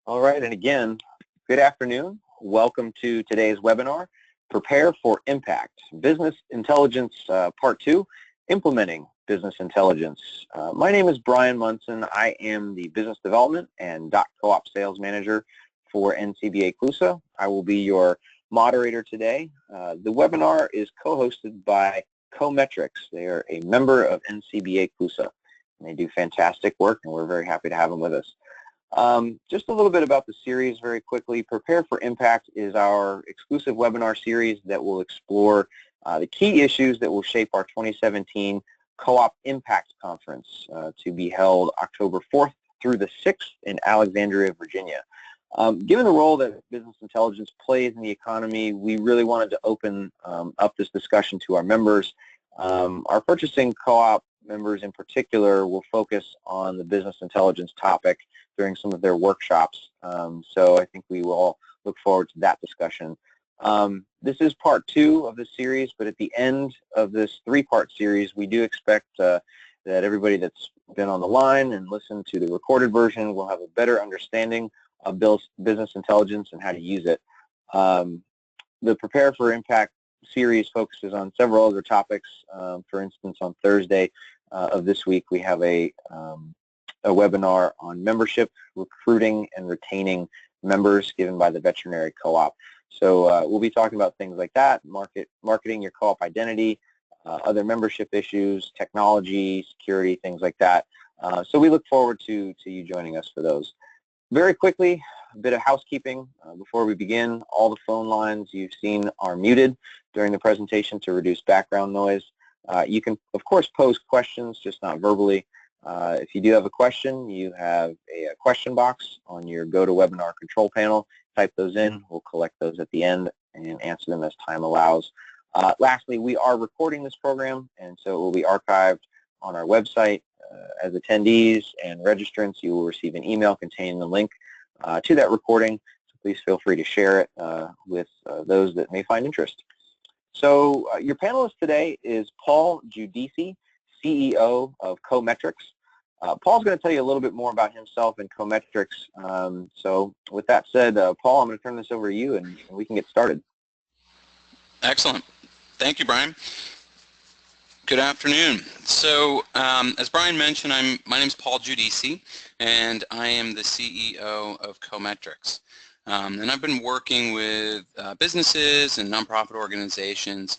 All right, and again, good afternoon. Welcome to today's webinar, Prepare for Impact, Business Intelligence Part 2, Implementing Business Intelligence. My name is Brian Munson. I am the Business Development and .coop Sales Manager for NCBA CLUSA. I will be your moderator today. The webinar is co-hosted by CoMetrics. They are a member of NCBA CLUSA, and they do fantastic work, and we're very happy to have them with us. Just a little bit about the series very quickly. Prepare for Impact is our exclusive webinar series that will explore the key issues that will shape our 2017 Co-op Impact Conference to be held October 4th through the 6th in Alexandria, Virginia. Given the role that business intelligence plays in the economy, we really wanted to open up this discussion to our members. Our purchasing co-op members in particular will focus on the business intelligence topic during some of their workshops. So I think we will all look forward to that discussion. This is part 2 of the series, but at the end of this 3-part series, we do expect that everybody that's been on the line and listened to the recorded version will have a better understanding of business intelligence and how to use it. The Prepare for Impact series focuses on several other topics. For instance, on Thursday of this week, we have a webinar on membership, recruiting, and retaining members given by the Veterinary Co-op. So we'll be talking about things like that, marketing your co-op identity, other membership issues, technology, security, things like that. So we look forward to you joining us for those. Very quickly, a bit of housekeeping before we begin. All the phone lines you've seen are muted during the presentation to reduce background noise. You can, of course, pose questions, just not verbally. If you do have a question, you have a question box on your GoToWebinar control panel. Type those in. We'll collect those at the end and answer them as time allows. Lastly, we are recording this program, and so it will be archived on our website. As attendees and registrants, you will receive an email containing the link to that recording. So please feel free to share it with those that may find interest. So your panelist today is Paul Giudice, CEO of CoMetrics. Paul's going to tell you a little bit more about himself and CoMetrics. So with that said, Paul, I'm going to turn this over to you and we can get started. Excellent. Thank you, Brian. Good afternoon. So as Brian mentioned, my name is Paul Giudice, and I am the CEO of CoMetrics. And I've been working with businesses and nonprofit organizations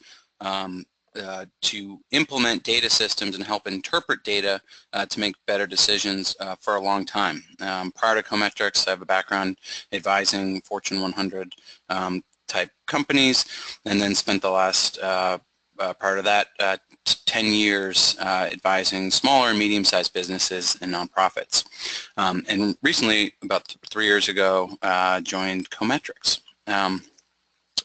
to implement data systems and help interpret data to make better decisions for a long time. Prior to CoMetrics, I have a background advising Fortune 100 type companies, and then spent the last part of that 10 years advising smaller and medium-sized businesses and nonprofits. And recently, about 3 years ago, joined CoMetrics.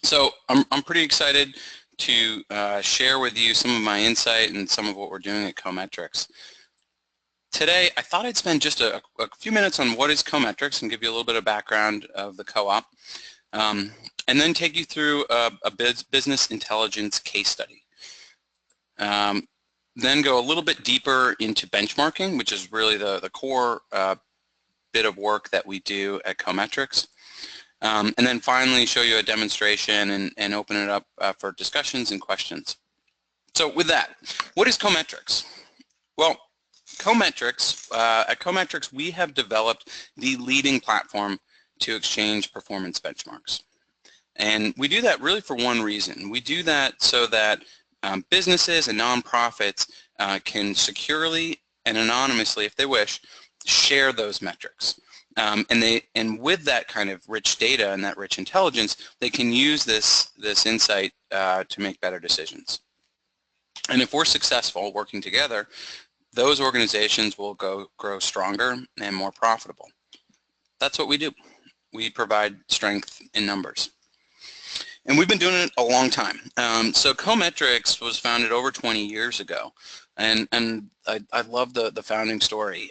So I'm pretty excited to share with you some of my insight and some of what we're doing at CoMetrics. Today, I thought I'd spend just a few minutes on what is CoMetrics and give you a little bit of background of the co-op, and then take you through a business intelligence case study. Then go a little bit deeper into benchmarking, which is really the core bit of work that we do at CoMetrics. And then finally show you a demonstration and open it up for discussions and questions. So with that, what is CoMetrics? Well, at CoMetrics, we have developed the leading platform to exchange performance benchmarks. And we do that really for one reason. We do that so that businesses and nonprofits can securely and anonymously, if they wish, share those metrics. And with that kind of rich data and that rich intelligence, they can use this insight to make better decisions. And if we're successful working together, those organizations will grow stronger and more profitable. That's what we do. We provide strength in numbers. And we've been doing it a long time. So CoMetrics was founded over 20 years ago. And I love the founding story.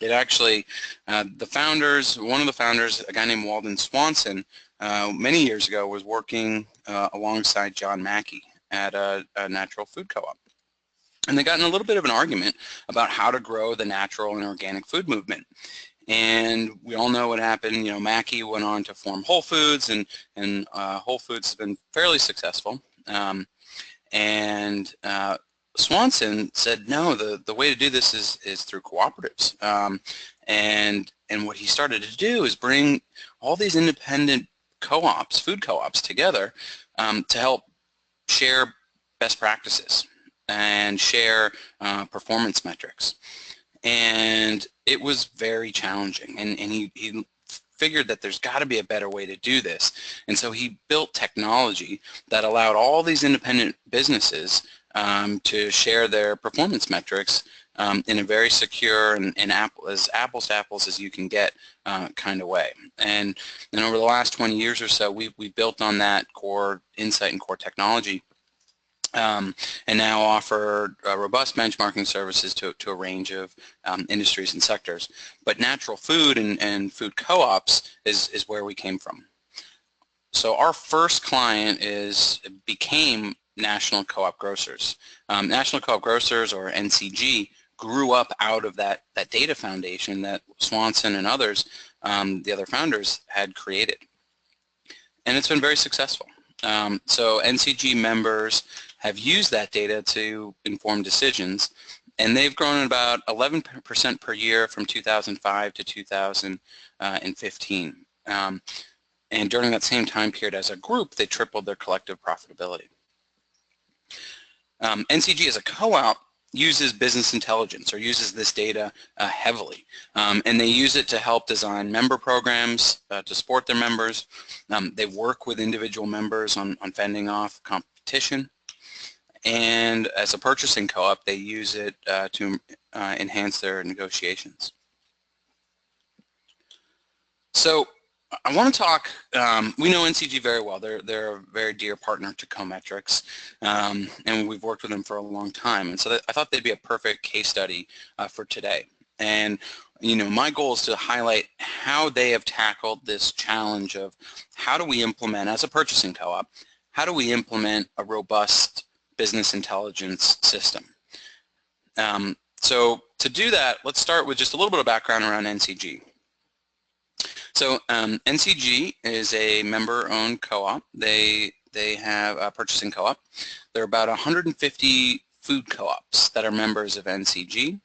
It actually, one of the founders, a guy named Walden Swanson, many years ago was working alongside John Mackey at a natural food co-op. And they got in a little bit of an argument about how to grow the natural and organic food movement. And we all know what happened. You know, Mackey went on to form Whole Foods, and Whole Foods has been fairly successful. Swanson said, no, the way to do this is through cooperatives. And what he started to do is bring all these independent co-ops, food co-ops, together to help share best practices and share performance metrics. And it was very challenging, and he figured that there's got to be a better way to do this. And so he built technology that allowed all these independent businesses to share their performance metrics in a very secure and as apples to apples as you can get kind of way. And over the last 20 years or so, we built on that core insight and core technology, and now offer robust benchmarking services to a range of industries and sectors. But natural food and food co-ops is where we came from. So our first client became National Co-op Grocers. National Co-op Grocers, or NCG, grew up out of that data foundation that Swanson and others, the other founders, had created. And it's been very successful. So NCG members have used that data to inform decisions, and they've grown at about 11% per year from 2005 to 2015. And during that same time period as a group, they tripled their collective profitability. NCG as a co-op uses business intelligence, or uses this data heavily, and they use it to help design member programs to support their members. They work with individual members on fending off competition, and as a purchasing co-op, they use it to enhance their negotiations. So I want to talk, we know NCG very well. They're a very dear partner to CoMetrics, and we've worked with them for a long time. And so I thought they'd be a perfect case study for today. And my goal is to highlight how they have tackled this challenge of how do we implement, as a purchasing co-op, how do we implement a robust business intelligence system. So to do that, let's start with just a little bit of background around NCG. So NCG is a member-owned co-op. They have a purchasing co-op. There are about 150 food co-ops that are members of NCG.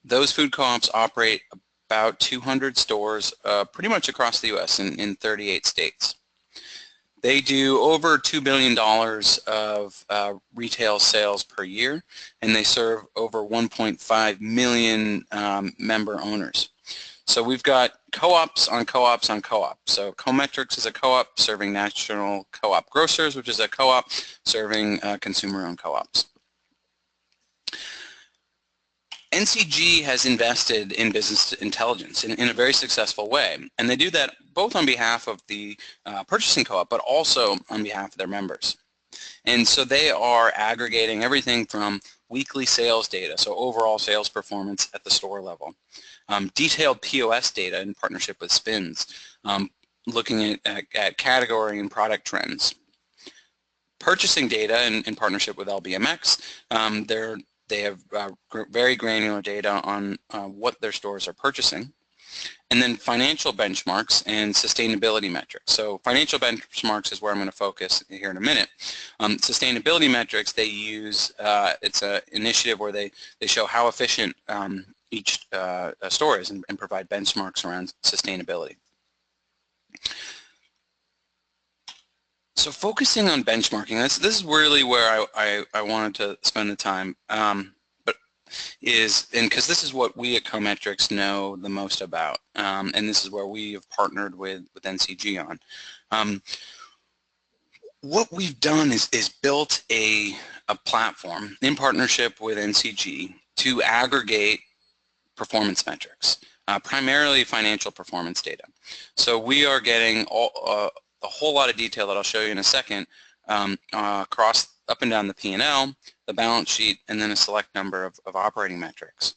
Those food co-ops operate about 200 stores pretty much across the U.S. in 38 states. They do over $2 billion of retail sales per year, and they serve over 1.5 million member owners. So we've got co-ops on co-ops on co-ops. So CoMetrics is a co-op serving National Co-op Grocers, which is a co-op serving consumer-owned co-ops. NCG has invested in business intelligence in a very successful way, and they do that both on behalf of the purchasing co-op, but also on behalf of their members. And so they are aggregating everything from weekly sales data, so overall sales performance at the store level, detailed POS data in partnership with SPINS, looking at category and product trends, purchasing data in partnership with LBMX. They have very granular data on what their stores are purchasing, and then financial benchmarks and sustainability metrics. So financial benchmarks is where I'm going to focus here in a minute. Sustainability metrics, they use, it's an initiative where they show how efficient each store is and provide benchmarks around sustainability. So focusing on benchmarking, this is really where I wanted to spend the time, because this is what we at CoMetrics know the most about, and this is where we have partnered with NCG on. What we've done is built a platform in partnership with NCG to aggregate performance metrics, primarily financial performance data. So we are getting a whole lot of detail that I'll show you in a second across up and down the P&L, the balance sheet, and then a select number of operating metrics.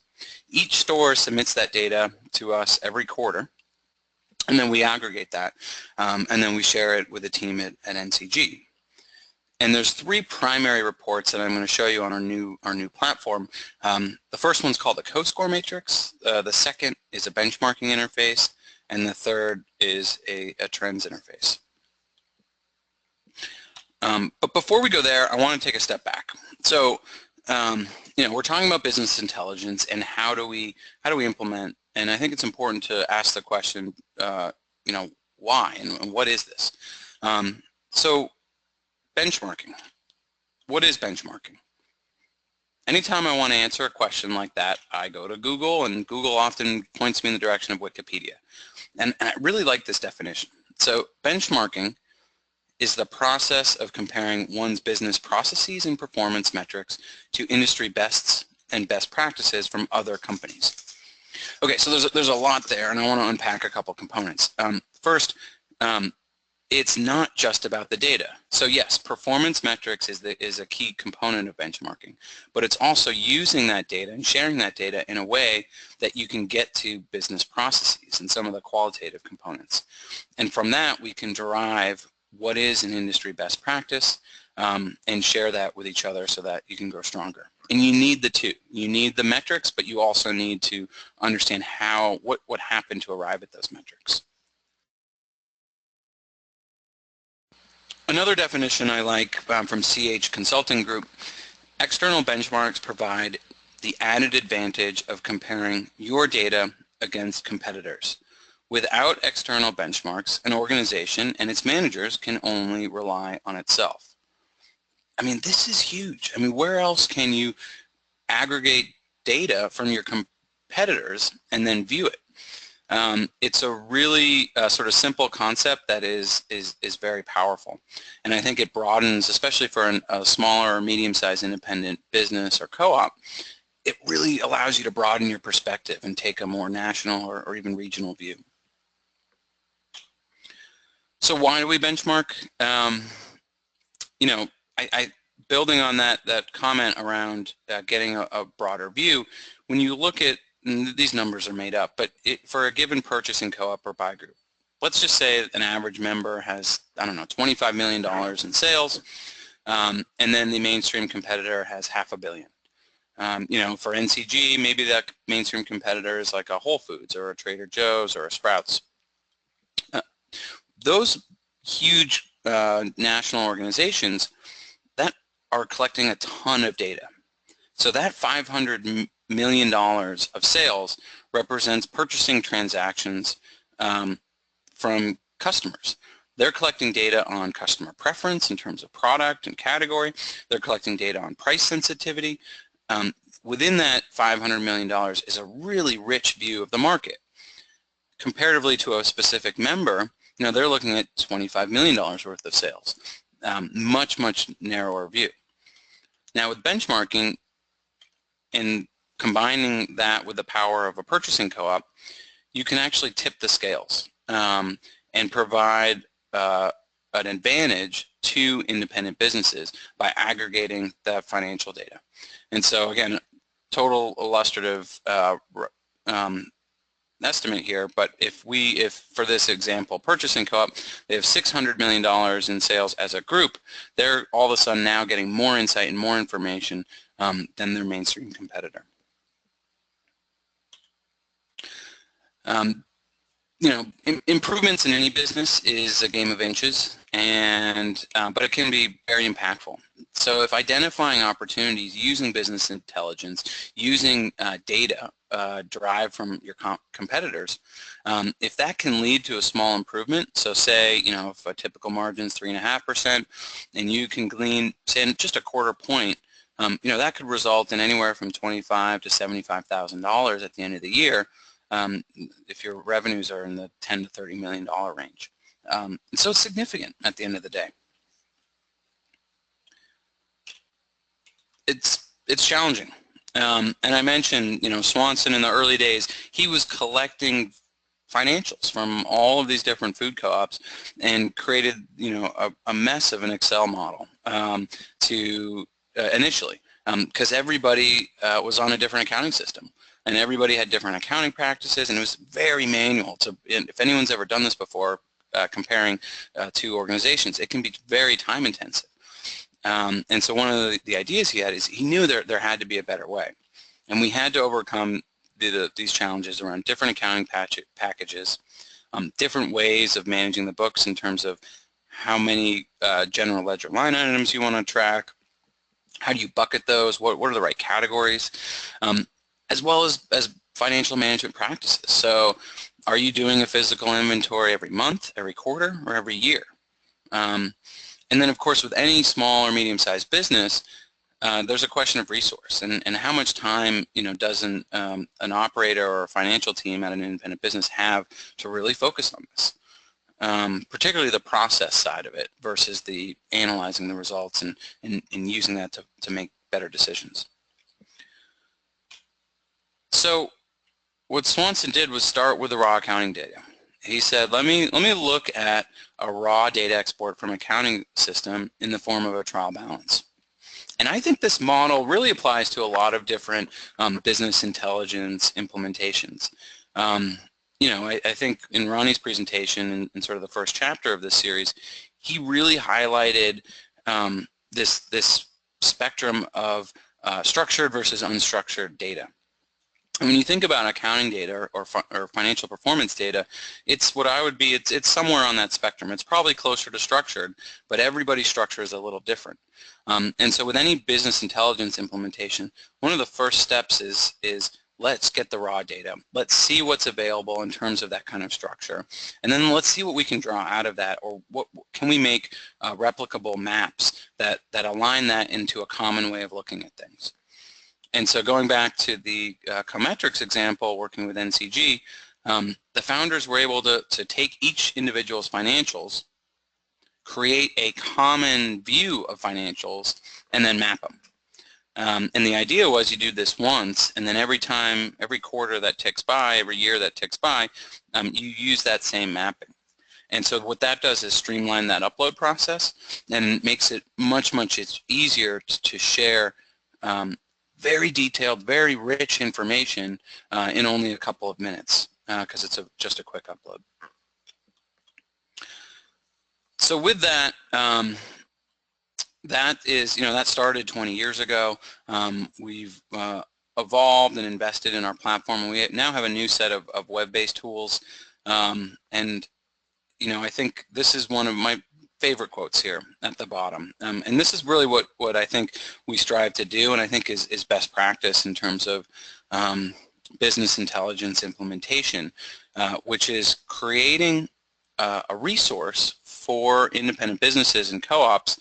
Each store submits that data to us every quarter, and then we aggregate that, and then we share it with the team at NCG. And there's three primary reports that I'm going to show you on our new platform. The first one's called the CoScore matrix. The second is a benchmarking interface, and the third is a trends interface. But before we go there, I want to take a step back. So, we're talking about business intelligence and how do we implement. And I think it's important to ask the question, why and what is this? So, benchmarking. What is benchmarking? Anytime I want to answer a question like that, I go to Google, and Google often points me in the direction of Wikipedia. And I really like this definition. So, benchmarking is the process of comparing one's business processes and performance metrics to industry bests and best practices from other companies. Okay, so there's a lot there, and I want to unpack a couple components. First, it's not just about the data. So yes, performance metrics is a key component of benchmarking, but it's also using that data and sharing that data in a way that you can get to business processes and some of the qualitative components. And from that, we can derive what is an industry best practice and share that with each other so that you can grow stronger. And you need the two. You need the metrics, but you also need to understand what happened to arrive at those metrics. Another definition I like from CH Consulting Group, external benchmarks provide the added advantage of comparing your data against competitors. Without external benchmarks, an organization and its managers can only rely on itself. I mean, this is huge. I mean, where else can you aggregate data from your competitors and then view it? It's a really sort of simple concept that is very powerful, and I think it broadens, especially for a smaller or medium-sized independent business or co-op. It really allows you to broaden your perspective and take a more national or even regional view. So why do we benchmark? Building on that comment around getting a broader view, when you look at, these numbers are made up, but for a given purchasing co-op or buy group, let's just say an average member has, I don't know, $25 million in sales, and then the mainstream competitor has $500 million. For NCG, maybe that mainstream competitor is like a Whole Foods or a Trader Joe's or a Sprouts. Those huge national organizations that are collecting a ton of data. So that $500 million of sales represents purchasing transactions from customers. They're collecting data on customer preference in terms of product and category. They're collecting data on price sensitivity. Within that $500 million is a really rich view of the market. Comparatively to a specific member, they're looking at $25 million worth of sales. Much, much narrower view. Now with benchmarking and combining that with the power of a purchasing co-op, you can actually tip the scales and provide an advantage to independent businesses by aggregating the financial data. And so again, total illustrative estimate here, but if for this example, purchasing co-op, they have $600 million in sales as a group, they're all of a sudden now getting more insight and more information than their mainstream competitor. Improvements in any business is a game of inches, but it can be very impactful. So if identifying opportunities using business intelligence, using data derived from your competitors, if that can lead to a small improvement, so say, if a typical margin is 3.5% and you can glean, say, just a quarter point, that could result in anywhere from $25,000 to $75,000 at the end of the year. If your revenues are in the $10 to $30 million range. So it's significant at the end of the day. It's challenging. And I mentioned, Swanson in the early days, he was collecting financials from all of these different food co-ops and created, a mess of an Excel model initially, because everybody was on a different accounting system. And everybody had different accounting practices, and it was very manual. If anyone's ever done this before, comparing two organizations, it can be very time intensive. And so one of the ideas he had is he knew there had to be a better way. And we had to overcome these challenges around different accounting packages, different ways of managing the books in terms of how many general ledger line items you want to track, how do you bucket those, what are the right categories, as well as financial management practices. So are you doing a physical inventory every month, every quarter, or every year? And then, of course, with any small or medium-sized business, there's a question of resource and how much time does an operator or a financial team at an independent business have to really focus on this, particularly the process side of it versus the analyzing the results and using that to make better decisions. So what Swanson did was start with the raw accounting data. He said, let me look at a raw data export from an accounting system in the form of a trial balance. And I think this model really applies to a lot of different business intelligence implementations. I think in Roni's presentation in sort of the first chapter of this series, he really highlighted this spectrum of structured versus unstructured data. And when you think about accounting data or financial performance data, it's somewhere on that spectrum. It's probably closer to structured, but everybody's structure is a little different. And so with any business intelligence implementation, one of the first steps is let's get the raw data. Let's see what's available in terms of that kind of structure. And then let's see what we can draw out of that, or what can we make replicable maps that align that into a common way of looking at things. And so going back to the CoMetrics example, working with NCG, the founders were able to take each individual's financials, create a common view of financials, and then map them. And the idea was you do this once, and then every quarter that ticks by, every year that ticks by, you use that same mapping. And so what that does is streamline that upload process and makes it much easier to share very detailed, very rich information in only a couple of minutes because it's just a quick upload. So with that, that started 20 years ago. We've evolved and invested in our platform, and we now have a new set of web-based tools. And I think this is one of my favorite quotes here at the bottom. And this is really what I think we strive to do, and I think is best practice in terms of business intelligence implementation, which is creating a resource for independent businesses and co-ops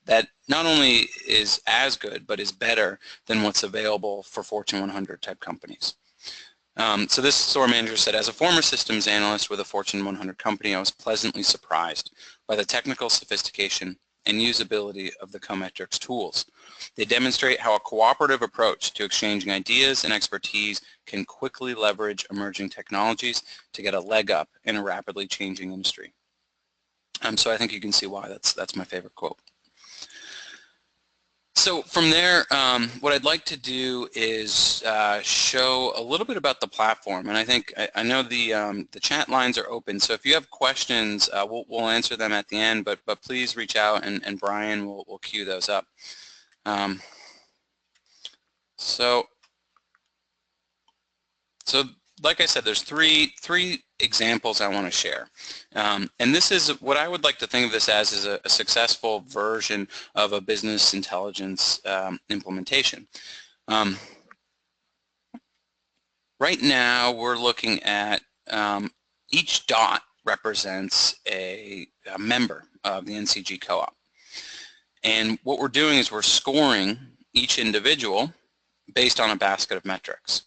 that not only is as good, but is better than what's available for Fortune 100 type companies. So this store manager said, as a former systems analyst with a Fortune 100 company, I was pleasantly surprised by the technical sophistication and usability of the CoMetrics tools. They demonstrate how a cooperative approach to exchanging ideas and expertise can quickly leverage emerging technologies to get a leg up in a rapidly changing industry. So I think you can see why that's my favorite quote. So from there, what I'd like to do is show a little bit about the platform, and I know the chat lines are open. So if you have questions, we'll answer them at the end. But please reach out, and Brian will queue those up. So like I said, there's three examples I want to share. And this is what I would like to think of this as is a successful version of a business intelligence implementation. Right now, we're looking at each dot represents a member of the NCG co-op. And what we're doing is we're scoring each individual based on a basket of metrics.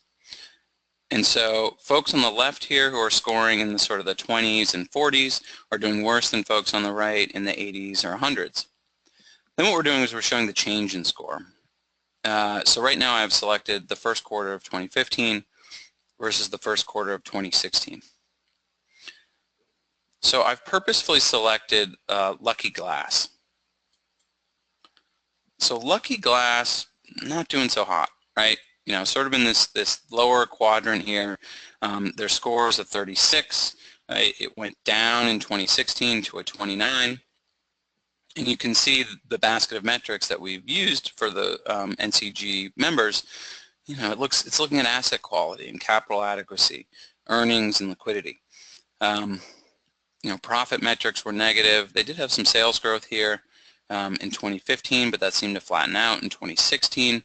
And so folks on the left here who are scoring in the sort of the 20s and 40s are doing worse than folks on the right in the 80s or 100s. Then what we're doing is we're showing the change in score. So right now I've selected the first quarter of 2015 versus the first quarter of 2016. So I've purposefully selected Lucky Glass. So Lucky Glass, not doing so hot, right? Sort of in this lower quadrant here. Their score is a 36. It went down in 2016 to a 29. And you can see the basket of metrics that we've used for the NCG members. You know, it's looking at asset quality and capital adequacy, earnings and liquidity. You know, profit metrics were negative. They did have some sales growth here in 2015, but that seemed to flatten out in 2016.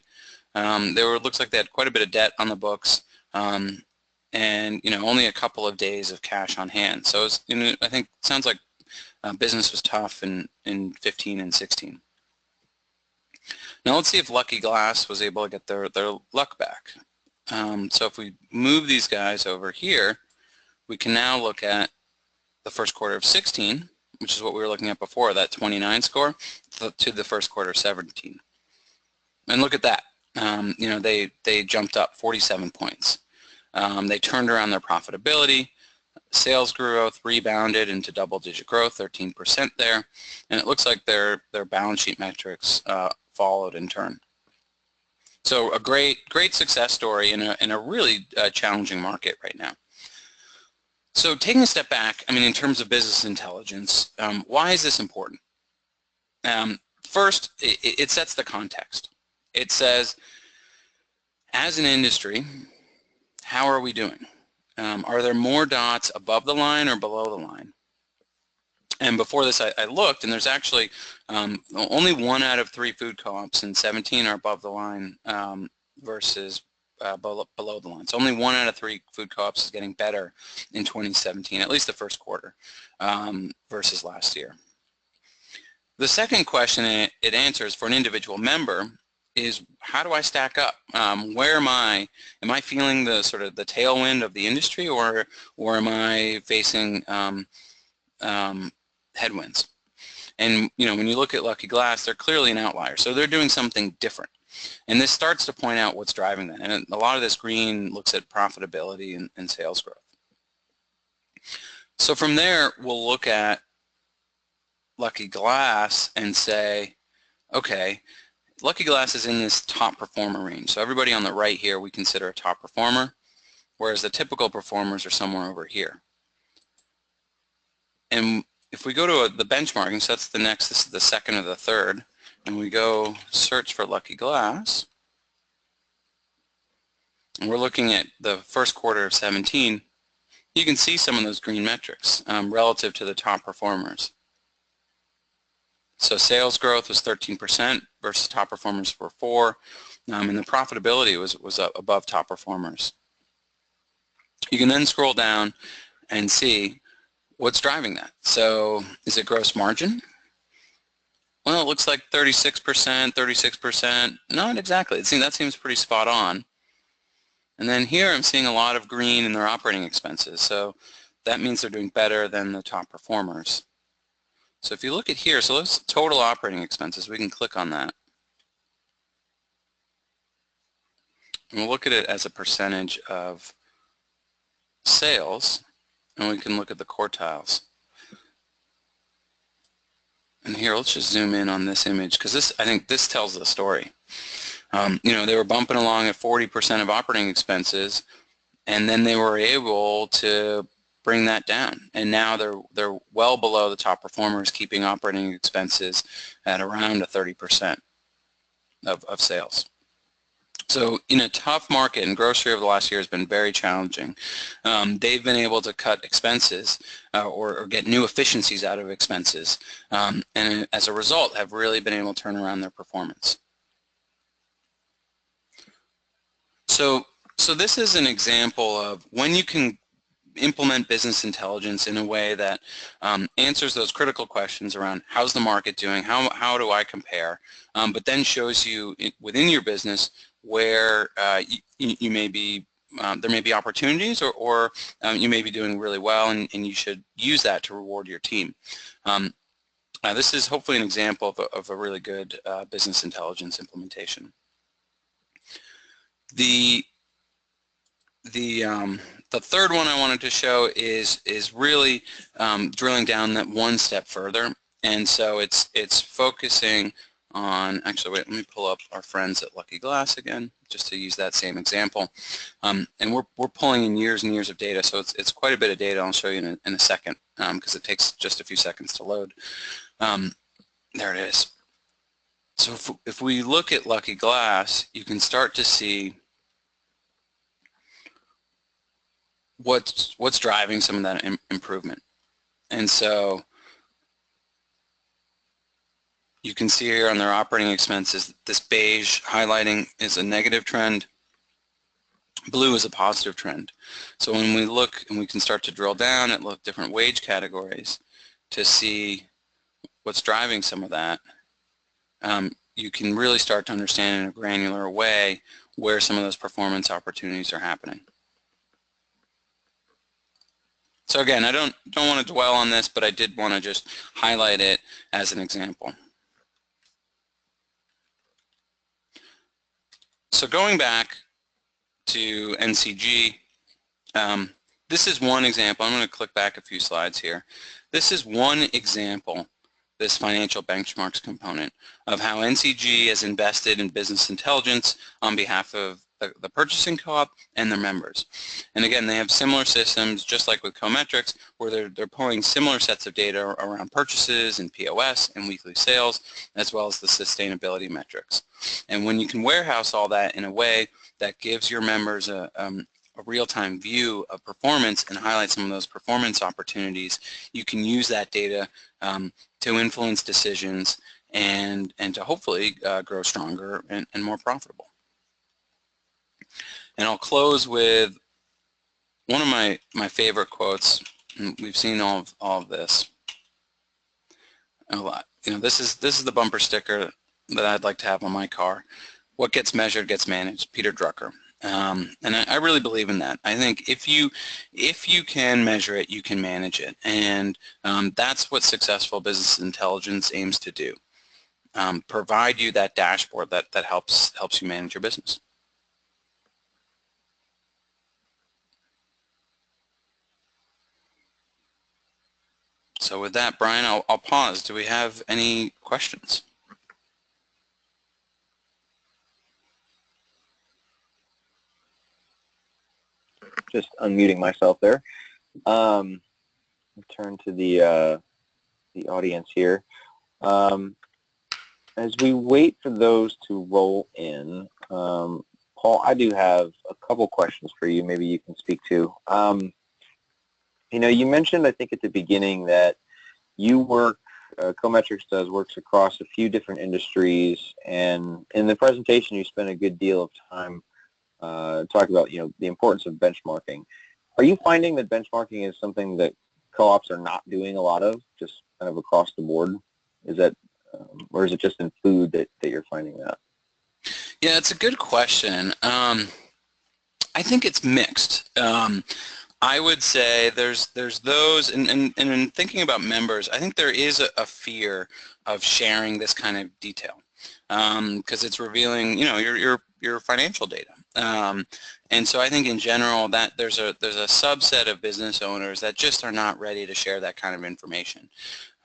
Looks like they had quite a bit of debt on the books, and you know, only a couple of days of cash on hand. So it's, you know, I think it sounds like business was tough in 15 and 16. Now let's see if Lucky Glass was able to get their luck back. So if we move these guys over here, we can now look at the first quarter of 16, which is what we were looking at before, that 29 score, to the first quarter of 17. And look at that. You know, they jumped up 47 points. They turned around their profitability. Sales growth rebounded into double-digit growth, 13% there, and it looks like their balance sheet metrics followed in turn. So a great success story in a really challenging market right now. So taking a step back, I mean, in terms of business intelligence, why is this important? First, it sets the context. It says, as an industry, how are we doing? Are there more dots above the line or below the line? And before this, I looked, and there's actually only 1 out of 3 food co-ops in 17 are above the line versus below the line. So only 1 out of 3 food co-ops is getting better in 2017, at least the first quarter, versus last year. The second question it answers for an individual member is, how do I stack up? Where am I? Am I feeling the sort of the tailwind of the industry, or am I facing headwinds? And you know, when you look at Lucky Glass, they're clearly an outlier. So they're doing something different. And this starts to point out what's driving that. And a lot of this green looks at profitability and sales growth. So from there, we'll look at Lucky Glass and say, okay, Lucky Glass is in this top performer range. So everybody on the right here we consider a top performer, whereas the typical performers are somewhere over here. And if we go to the benchmarking, so that's the next, this is the second or the third, and we go search for Lucky Glass, and we're looking at the first quarter of 17, you can see some of those green metrics relative to the top performers. So sales growth was 13% versus top performers were 4%, and the profitability was above top performers. You can then scroll down and see what's driving that. So is it gross margin? Well, it looks like 36%, 36%. Not exactly. That seems pretty spot on. And then here I'm seeing a lot of green in their operating expenses. So that means they're doing better than the top performers. So if you look at here, so let's total operating expenses. We can click on that. And we'll look at it as a percentage of sales, and we can look at the quartiles. And here, let's just zoom in on this image, because I think this tells the story. You know, they were bumping along at 40% of operating expenses, and then they were able to bring that down, and now they're well below the top performers, keeping operating expenses at around 30% of sales. So in a tough market, and grocery over the last year has been very challenging, they've been able to cut expenses or get new efficiencies out of expenses, and as a result have really been able to turn around their performance. So this is an example of when you can implement business intelligence in a way that answers those critical questions around how's the market doing, how do I compare, but then shows you within your business where you may be, there may be opportunities, or you may be doing really well, and you should use that to reward your team. This is hopefully an example of a really good business intelligence implementation. The third one I wanted to show is really drilling down that one step further, and so it's focusing on, actually wait, let me pull up our friends at Lucky Glass again, just to use that same example, and we're pulling in years and years of data, so it's quite a bit of data. I'll show you in a second, because it takes just a few seconds to load. there it is. So if we look at Lucky Glass, you can start to see what's driving some of that improvement. And so you can see here on their operating expenses, this beige highlighting is a negative trend. Blue is a positive trend. So when we look and we can start to drill down at different wage categories to see what's driving some of that, you can really start to understand in a granular way where some of those performance opportunities are happening. So again, I don't want to dwell on this, but I did want to just highlight it as an example. So going back to NCG, this is one example. I'm going to click back a few slides here. This is one example, this financial benchmarks component, of how NCG has invested in business intelligence on behalf of the purchasing co-op and their members. And again, they have similar systems, just like with CoMetrics, where they're pulling similar sets of data around purchases and POS and weekly sales, as well as the sustainability metrics. And when you can warehouse all that in a way that gives your members a real-time view of performance and highlight some of those performance opportunities, you can use that data to influence decisions and to hopefully grow stronger and more profitable. And I'll close with one of my favorite quotes. And we've seen all of this a lot. You know, this is the bumper sticker that I'd like to have on my car. What gets measured gets managed. Peter Drucker. And I really believe in that. I think if you can measure it, you can manage it, and that's what successful business intelligence aims to do. Provide you that dashboard that helps you manage your business. So with that, Brian, I'll pause. Do we have any questions? Just unmuting myself there. Turn to the audience here. As we wait for those to roll in, Paul, I do have a couple questions for you. Maybe you can speak to. You know, you mentioned, I think at the beginning, that you work, CoMetrics works across a few different industries, and in the presentation you spent a good deal of time talking about, you know, the importance of benchmarking. Are you finding that benchmarking is something that co-ops are not doing a lot of, just kind of across the board? Is that, or is it just in food that you're finding that? Yeah, it's a good question. I think it's mixed. I would say there's those, and in thinking about members, I think there is a fear of sharing this kind of detail because it's revealing, you know, your financial data. And so I think in general that there's a subset of business owners that just are not ready to share that kind of information.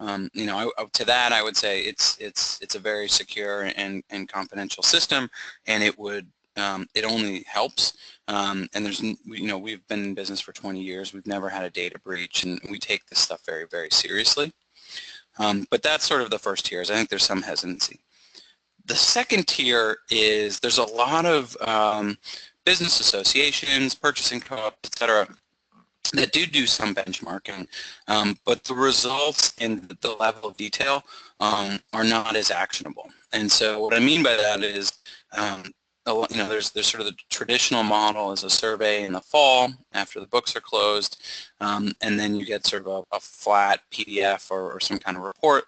You know, to that I would say it's a very secure and confidential system, and it would it only helps. And there's, you know, we've been in business for 20 years. We've never had a data breach, and we take this stuff very, very seriously. But that's sort of the first tier. I think there's some hesitancy. The second tier is there's a lot of business associations, purchasing co-ops, et cetera, that do some benchmarking, but the results and the level of detail are not as actionable. And so what I mean by that is, you know, there's sort of the traditional model as a survey in the fall after the books are closed, and then you get sort of a flat PDF or some kind of report.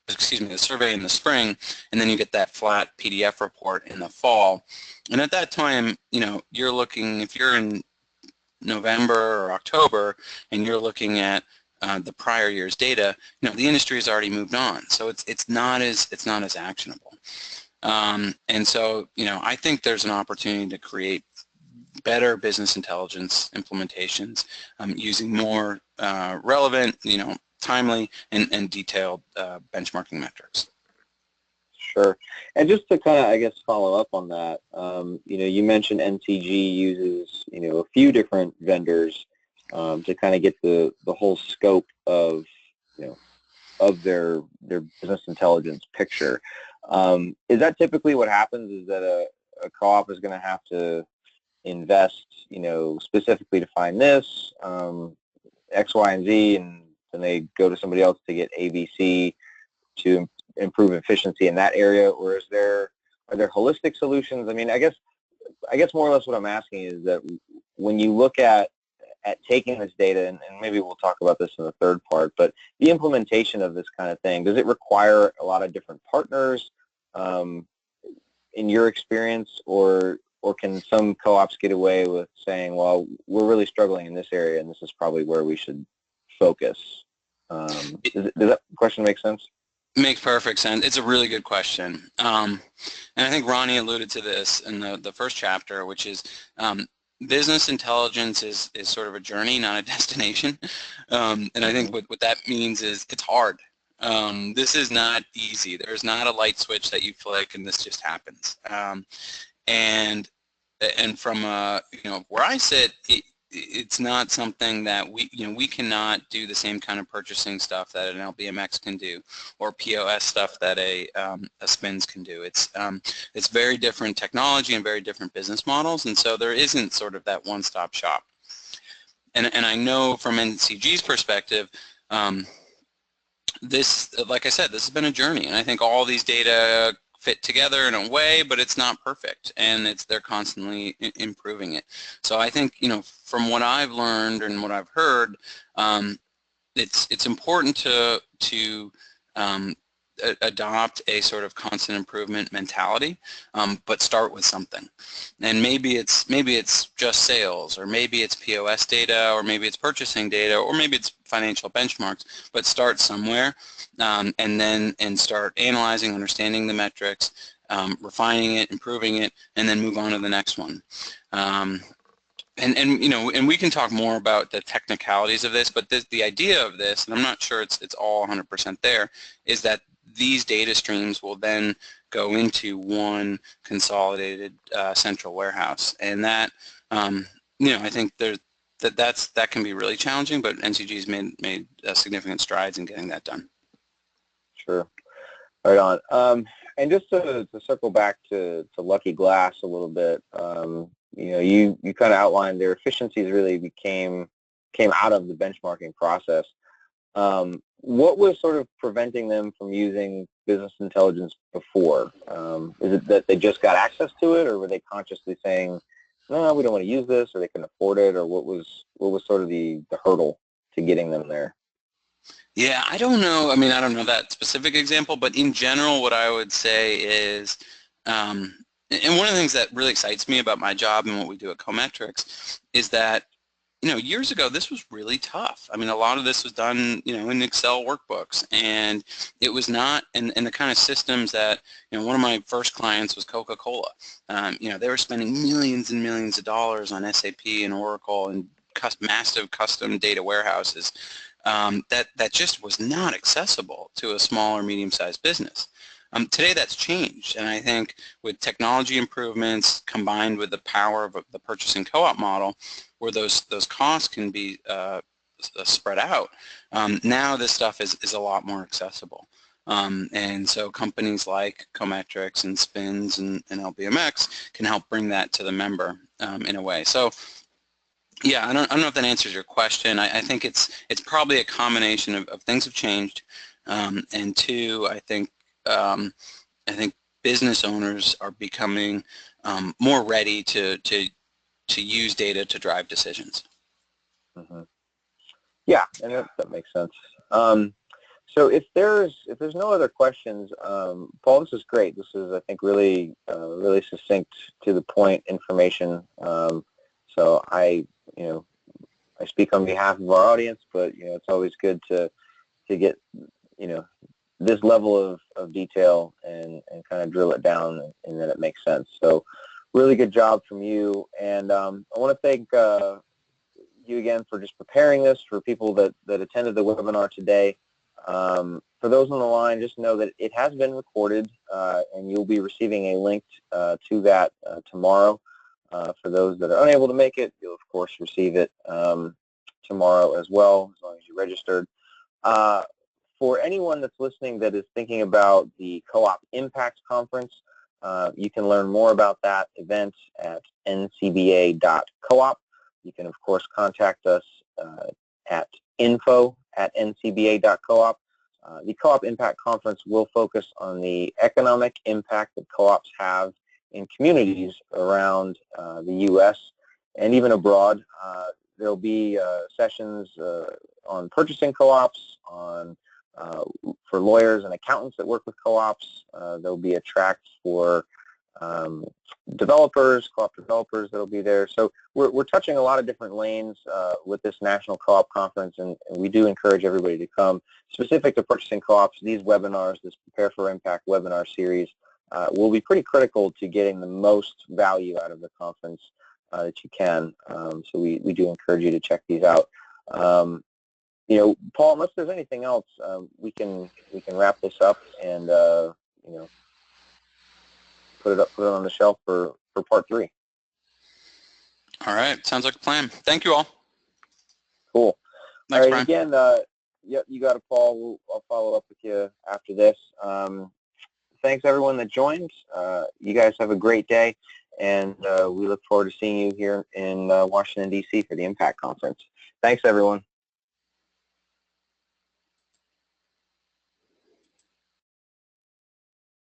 Excuse me, the survey in the spring, and then you get that flat PDF report in the fall. And at that time, you know, you're looking, if you're in November or October and you're looking at the prior year's data, you know, the industry has already moved on, so it's not as actionable. And so, you know, I think there's an opportunity to create better business intelligence implementations using more relevant, you know, timely and detailed benchmarking metrics. Sure. And just to kind of, I guess, follow up on that, you know, you mentioned NCG uses, you know, a few different vendors to kind of get the whole scope of, you know, of their business intelligence picture. Is that typically what happens? Is that a co-op is going to have to invest, specifically to find this, X, Y, and Z, and then they go to somebody else to get A, B, C to improve efficiency in that area, or are there holistic solutions? I mean, I guess more or less what I'm asking is that when you look at taking this data, and maybe we'll talk about this in the third part, but the implementation of this kind of thing, does it require a lot of different partners in your experience, or can some co-ops get away with saying, well, we're really struggling in this area and this is probably where we should focus? Does that question make sense? Makes perfect sense. It's a really good question. And I think Roni alluded to this in the first chapter, which is business intelligence is sort of a journey, not a destination. And I think what that means is it's hard. This is not easy. There's not a light switch that you flick and this just happens. And from where I sit, it's not something that we cannot do the same kind of purchasing stuff that an LBMX can do, or POS stuff that a SPINS can do. It's very different technology and very different business models, and so there isn't sort of that one-stop shop. And I know from NCG's perspective, this, like I said, this has been a journey, and I think all these data fit together in a way, but it's not perfect, and they're constantly improving it. So I think, from what I've learned and what I've heard, it's important to adopt a sort of constant improvement mentality, but start with something. And maybe it's just sales, or maybe it's POS data, or maybe it's purchasing data, or maybe it's financial benchmarks, but start somewhere, and start analyzing, understanding the metrics, refining it, improving it, and then move on to the next one. And we can talk more about the technicalities of this, but the idea of this, and I'm not sure it's all 100% there, is that these data streams will then go into one consolidated central warehouse, and that I think that can be really challenging, but NCG's made significant strides in getting that done. Sure, right on. And just to circle back to Lucky Glass a little bit, you kind of outlined their efficiencies really came out of the benchmarking process. What was sort of preventing them from using business intelligence before? Is it that they just got access to it, or were they consciously saying, no, we don't want to use this, or they couldn't afford it, or what was sort of the hurdle to getting them there? Yeah, I don't know. I mean, I don't know that specific example, but in general, what I would say is, and one of the things that really excites me about my job and what we do at CoMetrics is that, years ago, this was really tough. I mean, a lot of this was done, in Excel workbooks, and it was not in the kind of systems that, one of my first clients was Coca-Cola. They were spending millions and millions of dollars on SAP and Oracle and massive custom data warehouses that just was not accessible to a small or medium-sized business. Today that's changed, and I think with technology improvements combined with the power of the purchasing co-op model, where those costs can be spread out, now this stuff is a lot more accessible. And so companies like CoMetrics and SPINS and LBMX can help bring that to the member in a way. So yeah, I don't know if that answers your question. I think it's probably a combination of things have changed, and two, I think business owners are becoming more ready to use data to drive decisions. Mm-hmm. Yeah, and that makes sense. So if there's no other questions, Paul, this is great. This is, I think, really succinct, to the point information. So I speak on behalf of our audience, but it's always good to get this level of detail and kind of drill it down, and then it makes sense. So really good job from you, and I want to thank you again for just preparing this for people that attended the webinar today. For those on the line, just know that it has been recorded, and you'll be receiving a link to that tomorrow. For those that are unable to make it, you'll of course receive it tomorrow as well, as long as you're registered. for anyone that's listening that is thinking about the Co-op Impact Conference, you can learn more about that event at ncba.coop. You can, of course, contact us at info@ncba.coop. The Co-op Impact Conference will focus on the economic impact that co-ops have in communities around the U.S. and even abroad. There'll be sessions on purchasing co-ops, for lawyers and accountants that work with co-ops. There'll be a track for developers, co-op developers that'll be there. So we're touching a lot of different lanes with this National Co-op Conference, and we do encourage everybody to come. Specific to purchasing co-ops, these webinars, this Prepare for Impact webinar series, will be pretty critical to getting the most value out of the conference that you can. So we do encourage you to check these out. You know, Paul, unless there's anything else, we can wrap this up and you know, put it on the shelf for part 3. All right, sounds like a plan. Thank you all. Cool. Thanks, all right, Brian. again, yep, you got it, Paul. I'll follow up with you after this. Thanks everyone that joined. You guys have a great day, and we look forward to seeing you here in Washington, D.C. for the Impact Conference. Thanks, everyone.